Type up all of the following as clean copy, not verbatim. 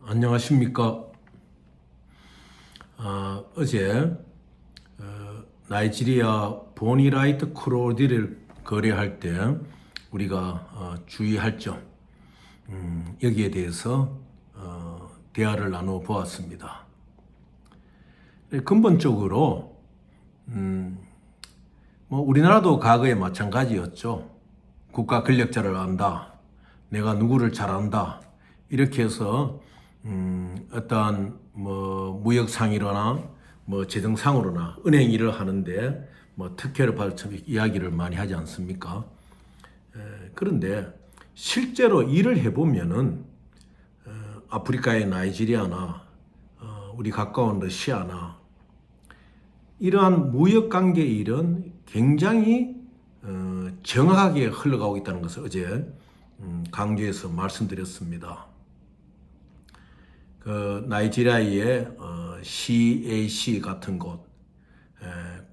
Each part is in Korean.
안녕하십니까. 어제 나이지리아 보니라이트 크로디를 거래할 때 우리가 주의할 점, 여기에 대해서 대화를 나누어 보았습니다. 근본적으로 우리나라도 과거에 마찬가지였죠. 국가 권력자를 안다, 내가 누구를 잘 안다, 이렇게 해서 어떠한 무역상이로나 재정상으로나 은행 일을 하는데 특혜를 받을 참 이야기를 많이 하지 않습니까? 그런데 실제로 일을 해보면은 아프리카의 나이지리아나 우리 가까운 러시아나 이러한 무역관계 일은 굉장히 정확하게 흘러가고 있다는 것을 어제 강조해서 말씀드렸습니다. 그 나이지리아의 CAC 같은 곳,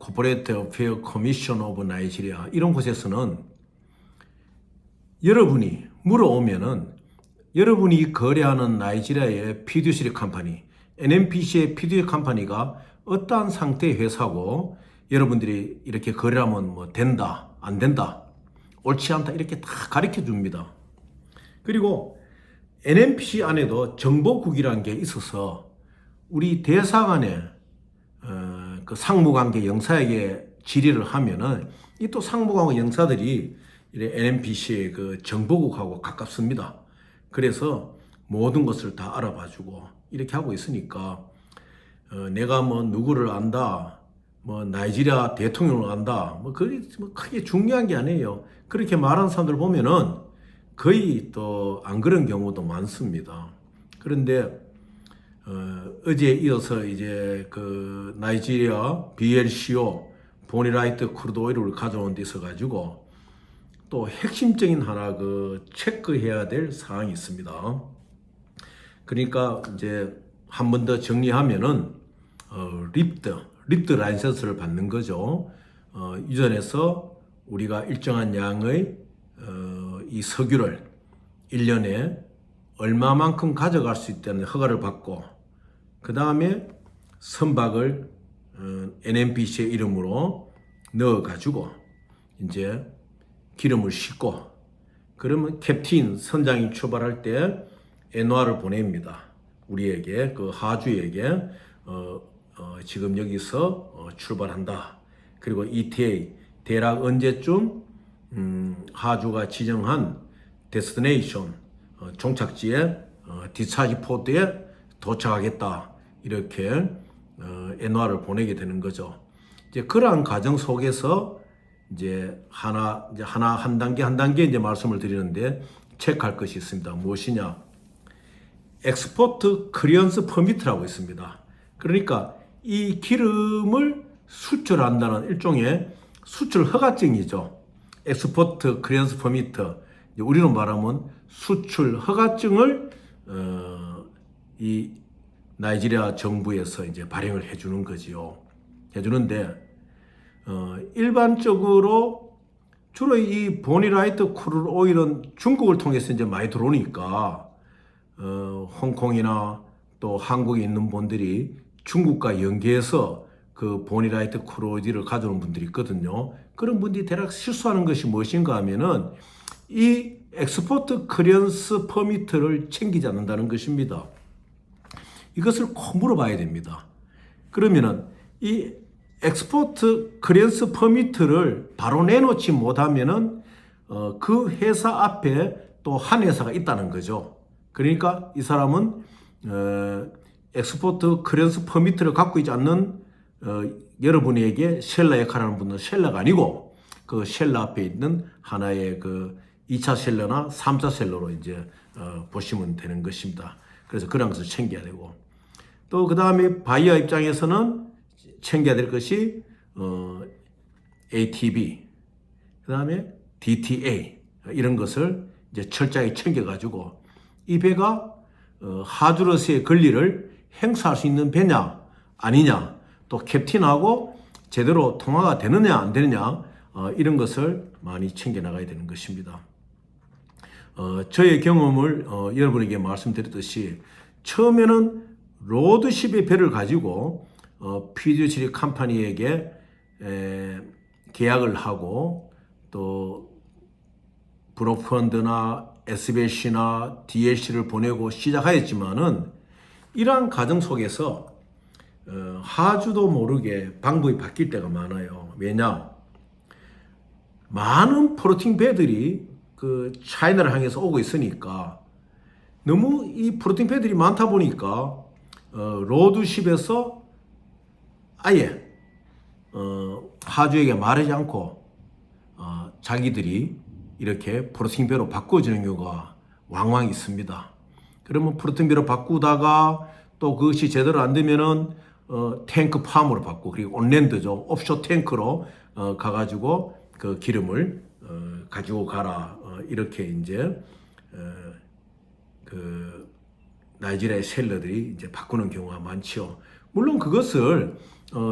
Corporate Affairs Commission of Nigeria 이런 곳에서는 여러분이 물어오면은 여러분이 거래하는 나이지리아의 피듀시리 컴퍼니, NNPC의 피듀시리 컴퍼니가 어떠한 상태의 회사고 여러분들이 이렇게 거래하면 된다, 안 된다, 옳지 않다 이렇게 다 가르쳐 줍니다. 그리고 NNPC 안에도 정보국이라는 게 있어서 우리 대사관의 그 상무관계 영사에게 질의를 하면은 이 또 상무관계 영사들이 NNPC의 그 정보국하고 가깝습니다. 그래서 모든 것을 다 알아봐주고 이렇게 하고 있으니까 내가 누구를 안다, 나이지리아 대통령을 안다, 그게 크게 중요한 게 아니에요. 그렇게 말하는 사람들 보면은 거의 또 안 그런 경우도 많습니다. 그런데 어제 이어서 이제 그 나이지리아 BLCO 보니라이트 크루드 오일을 가져온 데 있어 가지고 또 핵심적인 하나 그 체크해야 될 사항이 있습니다. 그러니까 이제 한 번 더 정리하면은 립드 라이센스를 받는 거죠. 유전에서 우리가 일정한 양의 이 석유를 1년에 얼마만큼 가져갈 수 있다는 허가를 받고 그 다음에 선박을 NNPC의 이름으로 넣어가지고 이제 기름을 싣고 그러면 캡틴 선장이 출발할 때 엔화를 보냅니다. 우리에게 그 하주에게 지금 여기서 출발한다. 그리고 ETA 대략 언제쯤 하주가 지정한 데스티네이션 종착지에 디스차지 포트에 도착하겠다 이렇게 엔화를 보내게 되는 거죠. 이제 그러한 과정 속에서 이제 하나 한 단계 이제 말씀을 드리는데 체크할 것이 있습니다. 무엇이냐? 엑스포트 클리어런스 퍼미트라고 있습니다. 그러니까 이 기름을 수출한다는 일종의 수출 허가증이죠. 엑스포트 클리어런스 퍼미트, 우리로 말하면 수출 허가증을 이 나이지리아 정부에서 이제 발행을 해주는 거지요. 해주는데 일반적으로 주로 이 보니라이트 크루드 오일은 중국을 통해서 이제 많이 들어오니까 홍콩이나 또 한국에 있는 분들이 중국과 연계해서 그 보니라이트 크루드를 가져오는 분들이 있거든요. 그런 분들이 대략 실수하는 것이 무엇인가 하면은 이 엑스포트 클리어런스 퍼미트를 챙기지 않는다는 것입니다. 이것을 꼭 물어봐야 됩니다. 그러면은 이 엑스포트 클리어런스 퍼미트를 바로 내놓지 못하면은 그 회사 앞에 또 한 회사가 있다는 거죠. 그러니까 이 사람은 엑스포트 클리어런스 퍼미트를 갖고 있지 않는 여러분에게 셀러 역할을 하는 분은 셀러가 아니고 그 셀러 앞에 있는 하나의 그 2차 셀러나 3차 셀러로 이제 보시면 되는 것입니다. 그래서 그런 것을 챙겨야 되고 또 그 다음에 바이어 입장에서는 챙겨야 될 것이 ATB 그 다음에 DTA 이런 것을 이제 철저하게 챙겨가지고 이 배가 하주러스의 권리를 행사할 수 있는 배냐 아니냐 또 캡틴하고 제대로 통화가 되느냐 안 되느냐 이런 것을 많이 챙겨 나가야 되는 것입니다. 저의 경험을 여러분에게 말씀드렸듯이 처음에는 로드십의 배를 가지고 피듀처리 컴퍼니에게 계약을 하고 또 브로펀드나 SBC나 DLC를 보내고 시작하였지만은 이러한 과정 속에서 하주도 모르게 방법이 바뀔 때가 많아요. 왜냐? 많은 플로팅 배들이 그 차이나를 향해서 오고 있으니까 너무 이 플로팅 배들이 많다 보니까 로드십에서 아예 하주에게 말하지 않고 자기들이 이렇게 플로팅 배로 바꿔주는 경우가 왕왕 있습니다. 그러면 플로팅 배로 바꾸다가 또 그것이 제대로 안 되면은 탱크 팜으로 바꾸고 그리고 온랜드죠. 옵쇼 탱크로 가가지고 그 기름을 가지고 가라 이렇게 이제 그 나이지리아의 셀러들이 이제 바꾸는 경우가 많죠. 물론 그것을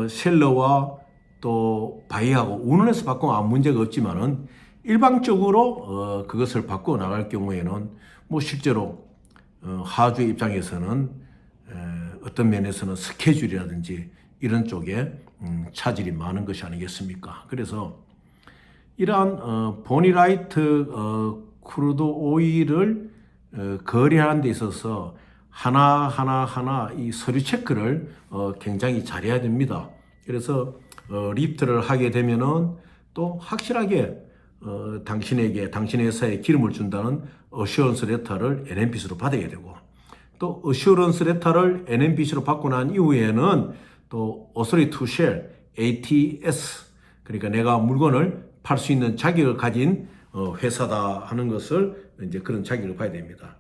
셀러와 또 바이하고 운원해서 바꾸면 아무 문제가 없지만은 일방적으로 그것을 바꿔 나갈 경우에는 뭐 실제로 하주의 입장에서는 어떤 면에서는 스케줄이라든지 이런 쪽에 차질이 많은 것이 아니겠습니까? 그래서 이러한 보니라이트 크루드 오일을 거래하는 데 있어서 하나 이 서류 체크를 굉장히 잘해야 됩니다. 그래서 리프트를 하게 되면은 또 확실하게 당신의 회사에 기름을 준다는 어슈런스 레터를 NMPC로 받아야 되고 또 어슈런스 레터를 NMPC로 받고 난 이후에는 또 Authority to Sell ATS 그러니까 내가 물건을 팔 수 있는 자격을 가진 회사다 하는 것을 이제 그런 자격을 봐야 됩니다.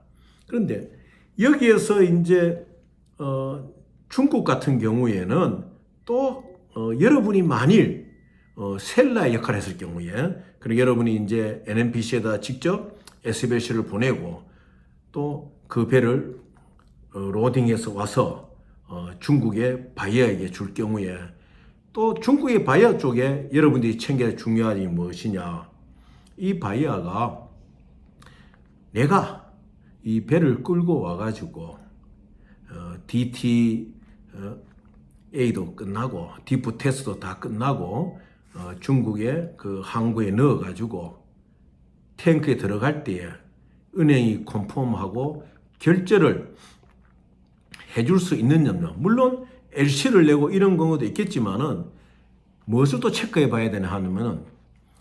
그런데 여기에서 이제 중국 같은 경우에는 또 여러분이 만일 셀러의 역할을 했을 경우에 그리고 여러분이 이제 NMPC에다 직접 SBC를 보내고 또 그 배를 로딩해서 와서 중국의 바이어에게 줄 경우에 또 중국의 바이어 쪽에 여러분들이 챙겨야 중요한 게 무엇이냐. 이 바이어가 내가 이 배를 끌고 와가지고 DTA도 끝나고 디프 테스트도 다 끝나고 중국의 그 항구에 넣어가지고 탱크에 들어갈 때에 은행이 컨펌하고 결제를 해줄 수 있느냐. 물론 LC를 내고 이런 경우도 있겠지만은 무엇을 또 체크해 봐야 되나 하면은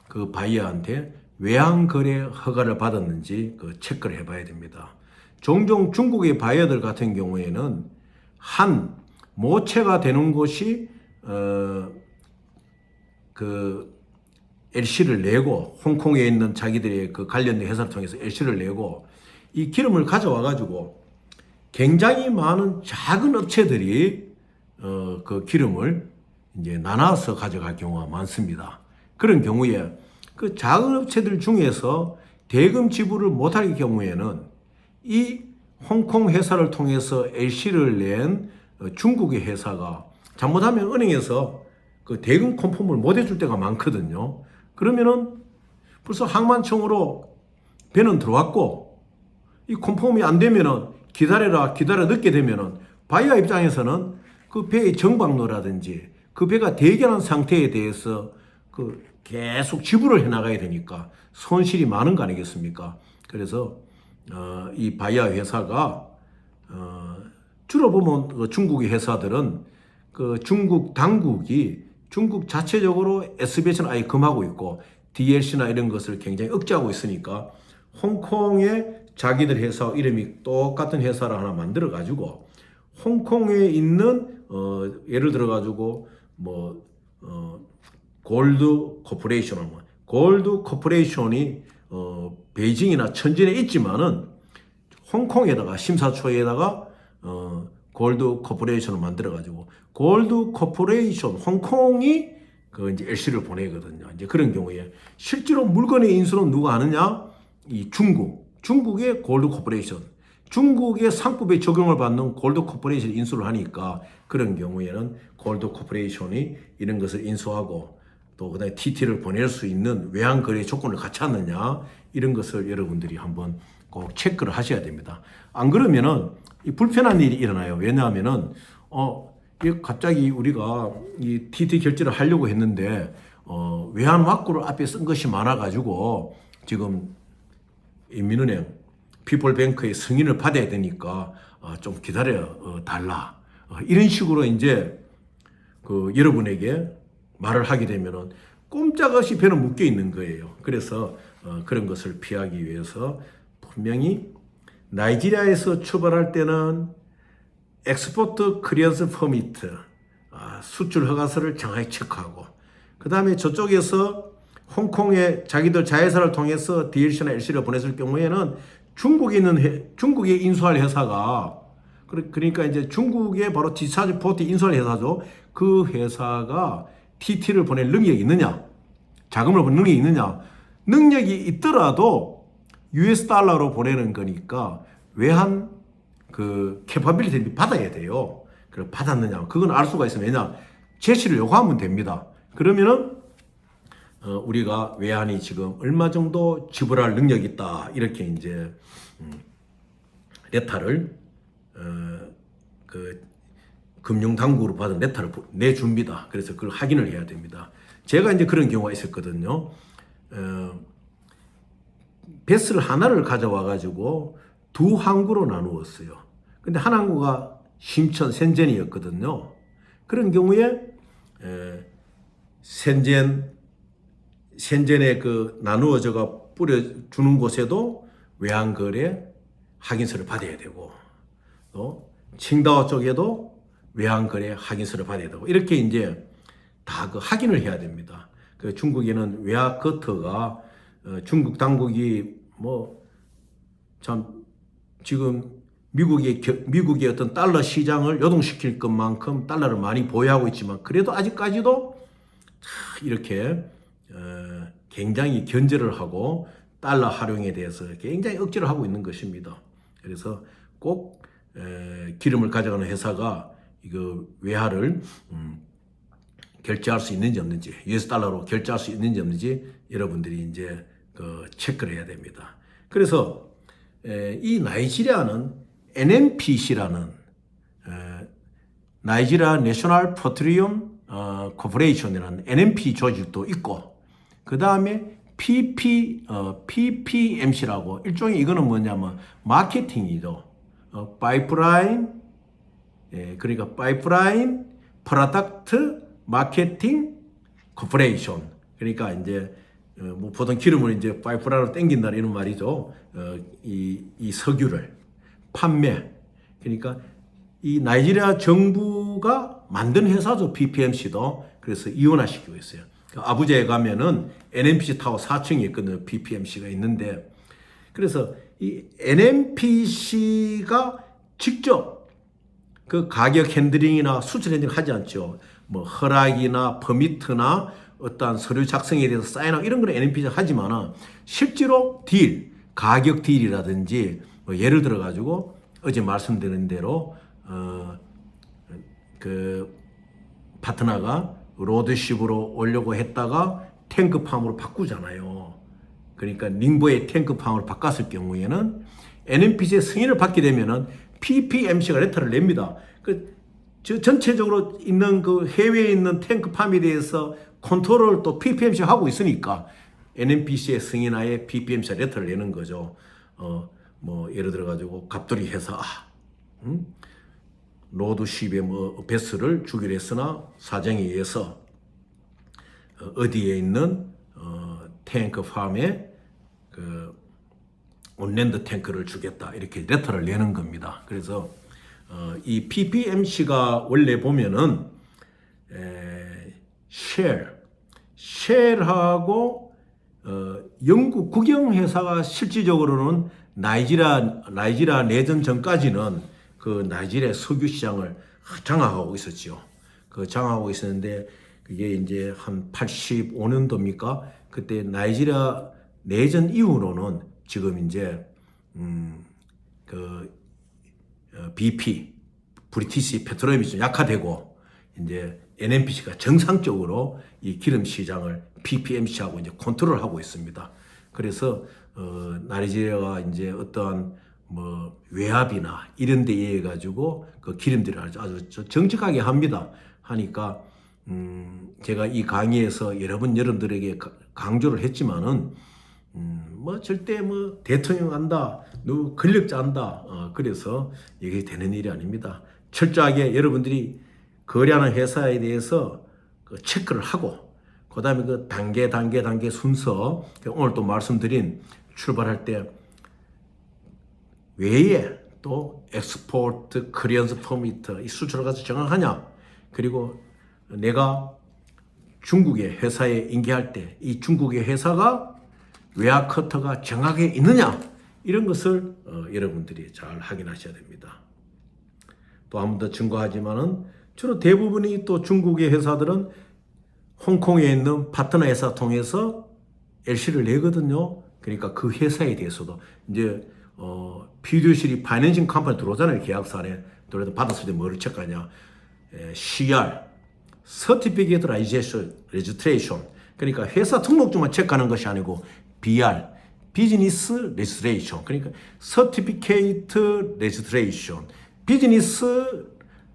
그 바이어한테 외환거래 허가를 받았는지 그 체크를 해 봐야 됩니다. 종종 중국의 바이어들 같은 경우에는 한 모체가 되는 곳이 그 LC를 내고 홍콩에 있는 자기들의 그 관련된 회사를 통해서 LC를 내고 이 기름을 가져와 가지고 굉장히 많은 작은 업체들이 그 기름을 이제 나눠서 가져갈 경우가 많습니다. 그런 경우에 그 작은 업체들 중에서 대금 지불을 못할 경우에는 이 홍콩 회사를 통해서 LC를 낸 중국의 회사가 잘못하면 은행에서 그 대금 컨펌을 못 해줄 때가 많거든요. 그러면은 벌써 항만청으로 배는 들어왔고 이 컨펌이 안 되면은 기다려 늦게 되면은 바이어 입장에서는 그 배의 정박로라든지 그 배가 대견한 상태에 대해서 그 계속 지불을 해 나가야 되니까 손실이 많은 거 아니겠습니까? 그래서 이 바이어 회사가 주로 보면 그 중국의 회사들은 그 중국 당국이 중국 자체적으로 SBS는 아예 금하고 있고 DLC나 이런 것을 굉장히 억제하고 있으니까 홍콩에 자기들 회사 이름이 똑같은 회사를 하나 만들어 가지고 홍콩에 있는 예를 들어 가지고 뭐 골드 코퍼레이션이 베이징이나 천진에 있지만은 홍콩에다가 심사초에다가 골드 코퍼레이션을 만들어 가지고 골드 코퍼레이션 홍콩이 그 이제 LC를 보내거든요. 이제 그런 경우에 실제로 물건의 인수는 누가 하느냐? 이 중국의 골드 코퍼레이션, 중국의 상법에 적용을 받는 골드 코퍼레이션 인수를 하니까 그런 경우에는 골드 코퍼레이션이 이런 것을 인수하고 또 그다음에 TT를 보낼 수 있는 외환 거래 조건을 갖췄느냐 이런 것을 여러분들이 한번 꼭 체크를 하셔야 됩니다. 안 그러면은 이 불편한 일이 일어나요. 왜냐하면은 이 갑자기 우리가 이 TT 결제를 하려고 했는데 외환 확보를 앞에 쓴 것이 많아가지고 지금 인민은행, 피플뱅크의 승인을 받아야 되니까 좀 기다려 달라. 이런 식으로 이제 그 여러분에게 말을 하게 되면은 꼼짝없이 배는 묶여 있는 거예요. 그래서 그런 것을 피하기 위해서 분명히 나이지리아에서 출발할 때는 엑스포트 클리어런스 퍼미트, 수출 허가서를 정확히 체크하고, 그 다음에 저쪽에서 홍콩에 자기들 자회사를 통해서 DLC나 LC를 보냈을 경우에는 중국에 인수할 회사가, 그러니까 이제 중국의 바로 디스차지 포트 인수할 회사죠. 그 회사가 TT를 보낼 능력이 있느냐, 자금을 보낼 능력이 있느냐. 능력이 있더라도 US 달러로 보내는 거니까 외환 그 캐파빌리티를 받아야 돼요. 그걸 받았느냐, 그건 알 수가 있으면, 왜냐, 제시를 요구하면 됩니다. 그러면은 우리가 외환이 지금 얼마 정도 지불할 능력이 있다, 이렇게 이제 레타를 그 금융당국으로 받은 레타를 내줍니다. 그래서 그걸 확인을 해야 됩니다. 제가 이제 그런 경우가 있었거든요. 베스를 하나를 가져와 가지고 두 항구로 나누었어요. 근데 한 항구가 심천 센젠이었거든요. 그런 경우에 센젠에 그 나누어져가 뿌려주는 곳에도 외환거래 확인서를 받아야 되고, 또 칭다오 쪽에도 외환거래 확인서를 받아야 되고, 이렇게 이제 다 그 확인을 해야 됩니다. 그 중국에는 외화커터가 중국 당국이 뭐 참 지금 미국의 어떤 달러 시장을 요동시킬 것만큼 달러를 많이 보유하고 있지만, 그래도 아직까지도 이렇게 굉장히 견제를 하고 달러 활용에 대해서 굉장히 억지를 하고 있는 것입니다. 그래서 꼭 기름을 가져가는 회사가 이거 외화를 결제할 수 있는지 없는지, US 달러로 결제할 수 있는지 없는지 여러분들이 이제 그 체크를 해야 됩니다. 그래서 이 나이지리아는 NNPC라는 나이지리아 내셔널 페트리엄 코퍼레이션이라는 NNP 조직도 있고, 그 다음에 PPMC라고, 일종의 이거는 뭐냐면 마케팅이죠. 파이프라인, 그러니까 파이프라인 프로덕트 마케팅 코퍼레이션. 그러니까 이제 뭐 보통 기름을 이제 파이프라인으로 땡긴다 이런 말이죠. 이 석유를 판매. 그러니까 이 나이지리아 정부가 만든 회사죠. PPMC도. 그래서 이원화시키고 있어요. 아부자에 가면은 NNPC 타워 4층에 있거든요. PPMC가 있는데, 그래서 이 NNPC가 직접 그 가격 핸들링이나 수출 핸들링 하지 않죠. 뭐 허락이나 퍼미트나 어떠한 서류 작성에 대해서 사인하고 이런 거는 NNPC가 하지만은 실제로 가격 딜이라든지 뭐 예를 들어 가지고 어제 말씀드린 대로 그 파트너가 로드십으로 오려고 했다가 탱크팜으로 바꾸잖아요. 그러니까 닝보의 탱크팜으로 바꿨을 경우에는 NNPC의 승인을 받게 되면은 PPMC가 레터를 냅니다. 전체적으로 있는 그 해외에 있는 탱크팜에 대해서 컨트롤을 또 PPMC가 하고 있으니까 NNPC의 승인하에 PPMC가 레터를 내는 거죠. 뭐 예를 들어 가지고 갑돌이 회사 로드십에 뭐 베스를 주기로 했으나 사정에 의해서 어디에 있는 탱크 팜에 그 온랜드 탱크를 주겠다, 이렇게 레터를 내는 겁니다. 그래서 이 PPMC가 원래 보면은 쉘하고 영국 국영회사가 실질적으로는 나이지리아 내전 전까지는 그 나이지리아 석유 시장을 장악하고 있었죠. 그 장악하고 있었는데 그게 이제 한 85년도입니까? 그때 나이지리아 내전 이후로는 지금 이제 BP 브리티시 페트로리엄이 좀 약화되고 이제 NNPC가 정상적으로 이 기름 시장을 PPMC하고 이제 컨트롤하고 있습니다. 그래서 나이지리아가 이제 어떠한 뭐 외압이나 이런 데에 의해 가지고 그 기름들을 아주 정직하게 합니다. 하니까 제가 이 강의에서 여러 번 여러분들에게 강조를 했지만은 뭐 절대 뭐 대통령 한다, 누구 권력자 한다, 그래서 이게 되는 일이 아닙니다. 철저하게 여러분들이 거래하는 회사에 대해서 그 체크를 하고, 그 다음에 그 단계 순서, 오늘 또 말씀드린 출발할 때 외에 또 엑스포트, 클리어런스 퍼미트, 이 수출을 가서 정확하냐, 그리고 내가 중국의 회사에 인계할 때 이 중국의 회사가 외화 커터가 정확하게 있느냐, 이런 것을 여러분들이 잘 확인하셔야 됩니다. 또 한 번 더 증거하지만은 주로 대부분이 또 중국의 회사들은 홍콩에 있는 파트너 회사 통해서 LC를 내거든요. 그러니까 그 회사에 대해서도 이제 피듀시리 파이낸싱 컴퍼니 들어오잖아요. 계약서 안에 들어도 받았을 때 뭐를 체크하냐, CR, Certificate Registration, 그러니까 회사 등록증만 체크하는 것이 아니고 BR, 비즈니스 레지스트레이션, 그러니까 서티피케이트 레지스트레이션, 비즈니스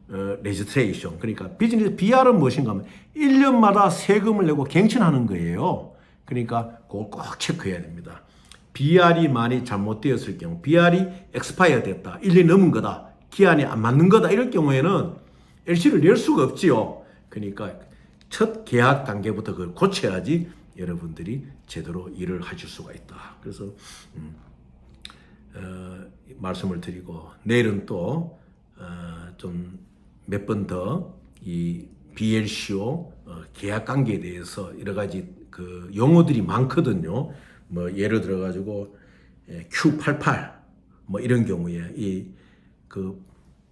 레지스트레이션, 그러니까 비즈니스 BR은 무엇인가 하면 1년마다 세금을 내고 갱신하는 거예요. 그러니까 그걸 꼭 체크해야 됩니다. BR이 많이 잘못되었을 경우, BR이 엑스파이어 됐다, 1년 넘은 거다, 기한이 안 맞는 거다, 이럴 경우에는 LC를 낼 수가 없지요. 그러니까 첫 계약 단계부터 그걸 고쳐야지 여러분들이 제대로 일을 하실 수가 있다. 그래서 말씀을 드리고, 내일은 또 좀 몇 번 더 이 BLCO 계약 관계에 대해서 여러 가지 그 용어들이 많거든요. 뭐 예를 들어 가지고 Q88 뭐 이런 경우에 이 그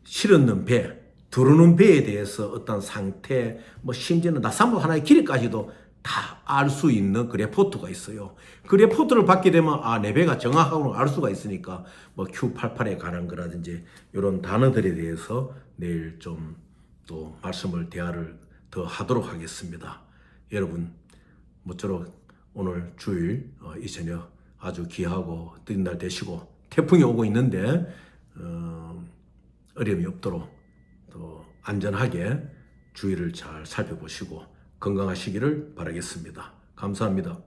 실었는 배, 들어오는 배에 대해서 어떤 상태, 뭐 심지어는 나사모 하나의 길이까지도 다 알 수 있는 그 레포트가 있어요. 그 레포트를 받게 되면 내 배가 정확하고 알 수가 있으니까 뭐 Q88에 관한 거라든지 이런 단어들에 대해서 내일 좀 또 대화를 더 하도록 하겠습니다. 여러분, 모쪼록 오늘 주일 이 저녁 아주 귀하고 뜨린 날 되시고, 태풍이 오고 있는데 어려움이 없도록 또 안전하게 주의를 잘 살펴보시고 건강하시기를 바라겠습니다. 감사합니다.